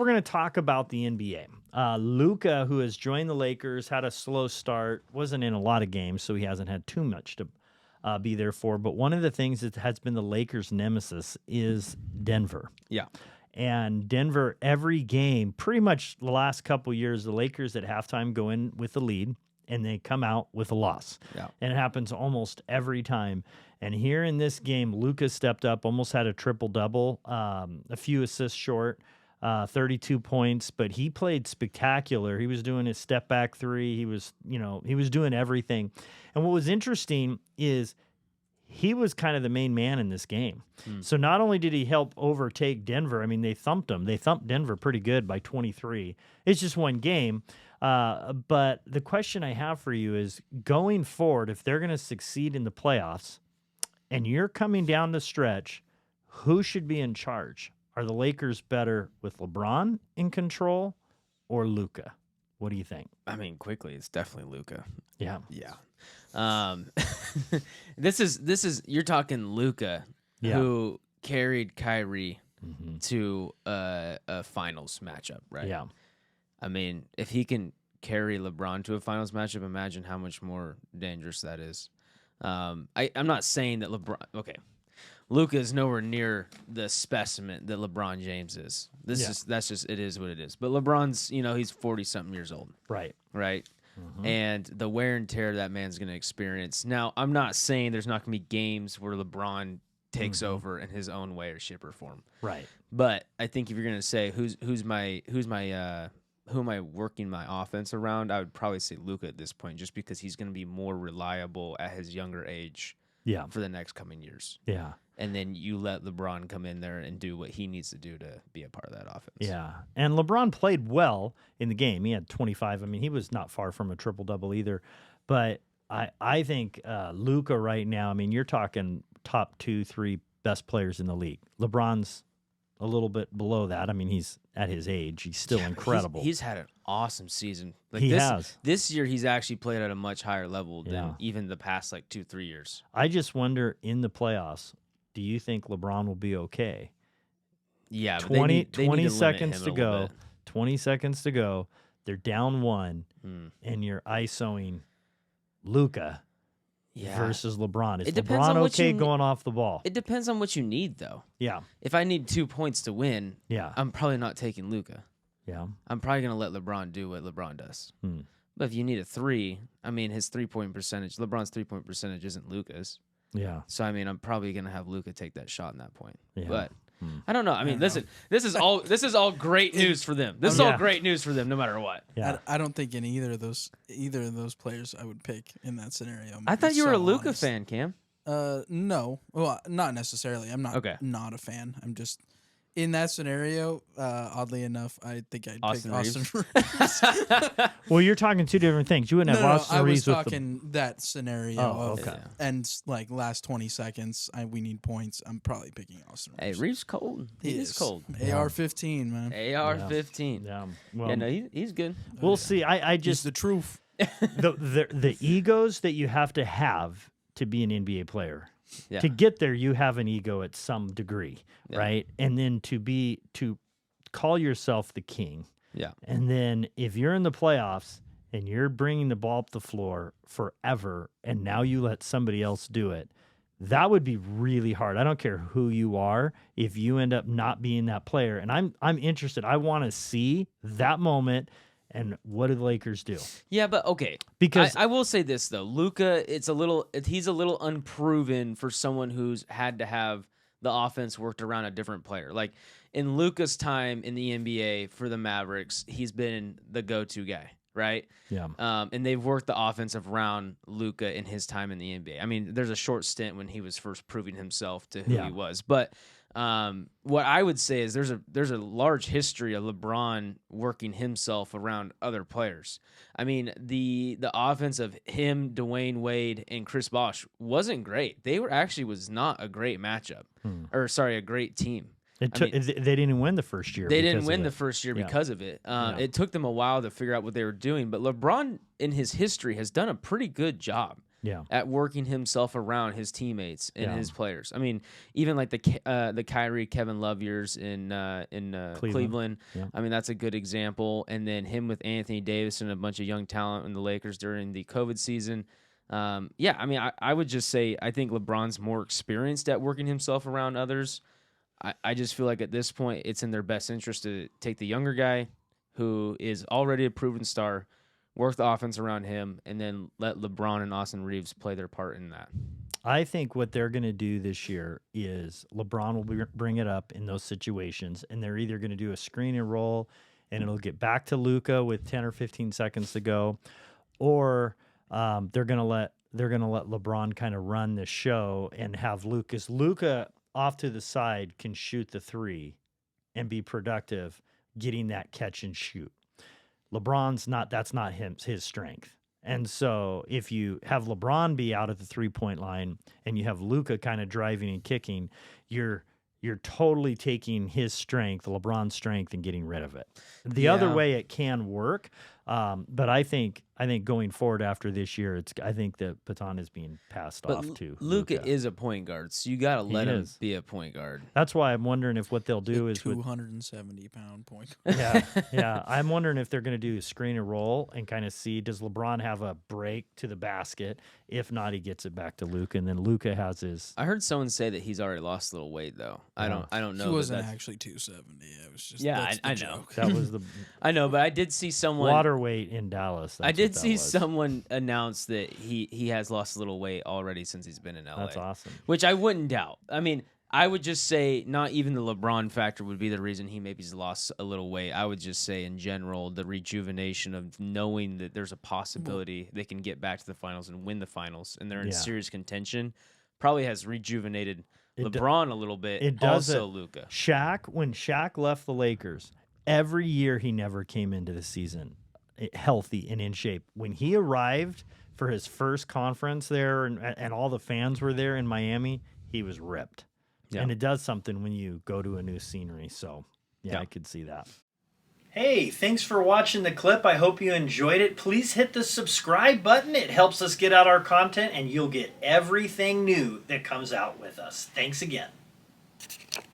We're going to talk about the NBA. Luka, who has joined the Lakers, had a slow start, wasn't in a lot of games, so he hasn't had too much to be there for. But one of the things that has been the Lakers' nemesis is Denver. Yeah. And Denver, every game, pretty much the last couple years, the Lakers at halftime go in with the lead, and they come out with a loss. Yeah. And it happens almost every time. And here in this game, Luka stepped up, almost had a triple-double, a few assists short. 32 points, but he played spectacular. He was doing his step back three. He was doing everything. And what was interesting is he was kind of the main man in this game. So not only did he help overtake Denver, I mean, they thumped them. They thumped Denver pretty good by 23. It's just one game. But the question I have for you is, going forward, if they're going to succeed in the playoffs and you're coming down the stretch, who should be in charge? Are the Lakers better with LeBron in control or Luka? What do you think? I mean, quickly, it's definitely Luka. Yeah. Yeah. This is you're talking Luka, who carried Kyrie to a finals matchup, right? Yeah. I mean, if he can carry LeBron to a finals matchup, imagine how much more dangerous that is. I'm not saying that LeBron. Okay. Luka is nowhere near the specimen that LeBron James is. It is what it is. But LeBron's, he's 40-something years old. Right. And the wear and tear that man's going to experience. Now, I'm not saying there's not going to be games where LeBron takes over in his own way or shape or form. Right. But I think if you're going to say who am I working my offense around, I would probably say Luka at this point, just because he's going to be more reliable at his younger age. Yeah. For the next coming years. Yeah. And then you let LeBron come in there and do what he needs to do to be a part of that offense. Yeah. And LeBron played well in the game. He had 25. I mean, he was not far from a triple-double either. But I think Luka right now, I mean, you're talking top 2, 3 best players in the league. LeBron's a little bit below that. I mean, he's at his age. He's still incredible. He's had an awesome season. Has. This year, he's actually played at a much higher level than even the past 2-3 years. I just wonder, in the playoffs, do you think LeBron will be okay? Yeah, 20 need to seconds limit to him a go. little bit. 20 seconds to go. They're down 1, and you're ISOing Luka versus LeBron. Is It depends LeBron on what okay you going off the ball? It depends on what you need, though. Yeah. If I need 2 points to win, I'm probably not taking Luka. Yeah. I'm probably going to let LeBron do what LeBron does. But if you need a 3, I mean, his 3-point percentage, LeBron's 3-point percentage isn't Luka's. Yeah. So, I mean, I'm probably going to have Luka take that shot in that point. Yeah. But I don't know. I mean, listen, this is all great news for them. This is all great news for them, no matter what. Yeah. I don't think in either of those players I would pick in that scenario. I thought you were a Luka fan, Cam. No. Well, not necessarily. I'm not Okay. a fan. I'm just in that scenario, oddly enough, I think I'd Austin pick Reeves? Austin Reeves. Well, you're talking 2 different things. You wouldn't have Austin I was Reeves with talking that scenario Oh, of okay. and last 20 seconds, we need points. I'm probably picking Austin Hey, Reeves. Reeves cold. He is cold. AR-15, man. AR-15. Yeah. Yeah, Well, no, he's good. we'll see. I Just just the truth. the egos that you have to be an NBA player. Yeah. To get there, you have an ego at some degree, right? And then to call yourself the king. Yeah. And then if you're in the playoffs and you're bringing the ball up the floor forever, and now you let somebody else do it, that would be really hard. I don't care who you are if you end up not being that player. And I'm interested. I want to see that moment. And what do the Lakers do? Yeah, but okay. Because I will say this though, Luka, he's a little unproven for someone who's had to have the offense worked around a different player. Like in Luka's time in the NBA for the Mavericks, he's been the go-to guy, right? Yeah. And they've worked the offensive around Luka in his time in the NBA. I mean, there's a short stint when he was first proving himself to who he was, but what I would say is there's a large history of LeBron working himself around other players. I mean, the offense of him, Dwayne Wade, and Chris Bosh wasn't great. Was not a great matchup, or sorry, a great team. They didn't win the first year. They didn't win the first year because of it. It took them a while to figure out what they were doing, but LeBron in his history has done a pretty good job at working himself around his teammates and his players. I mean, even like the Kyrie Kevin Love years in Cleveland. Yeah. I mean, that's a good example. And then him with Anthony Davis and a bunch of young talent in the Lakers during the COVID season. I mean, I would just say I think LeBron's more experienced at working himself around others. I just feel like at this point it's in their best interest to take the younger guy who is already a proven star, work the offense around him, and then let LeBron and Austin Reeves play their part in that. I think what they're going to do this year is LeBron will bring it up in those situations, and they're either going to do a screen and roll, and it'll get back to Luka with 10 or 15 seconds to go, or they're going to let LeBron kind of run the show and have Luka off to the side can shoot the three and be productive, getting that catch and shoot. That's not his strength. And so if you have LeBron be out at the 3-point line and you have Luka kind of driving and kicking, you're totally taking his strength, LeBron's strength, and getting rid of it. The other way it can work, but I think going forward after this year, I think the baton is being passed off to Luka is a point guard, so you got to let him be a point guard. That's why I'm wondering if what they'll do is 270-pound point guard. Yeah. I'm wondering if they're going to do a screen and roll and kind of see, does LeBron have a break to the basket? If not, he gets it back to Luka, and then Luka has his. I heard someone say that he's already lost a little weight though. I don't know. He wasn't actually 270. It was just I know. joke. That was the I know, but I did see someone water weight in Dallas. I did see someone announce that he has lost a little weight already since he's been in LA. That's awesome. Which I wouldn't doubt. I mean, I would just say not even the LeBron factor would be the reason he maybe's lost a little weight. I would just say in general the rejuvenation of knowing that there's a possibility they can get back to the finals and win the finals and they're in serious contention probably has rejuvenated LeBron a little bit. It does. Also, Luka. When Shaq left the Lakers, every year he never came into the season healthy and in shape. When he arrived for his first conference there and all the fans were there in Miami, he was ripped. Yeah. And it does something when you go to a new scenery. So, I could see that. Hey, thanks for watching the clip. I hope you enjoyed it. Please hit the subscribe button. It helps us get out our content, and you'll get everything new that comes out with us. Thanks again.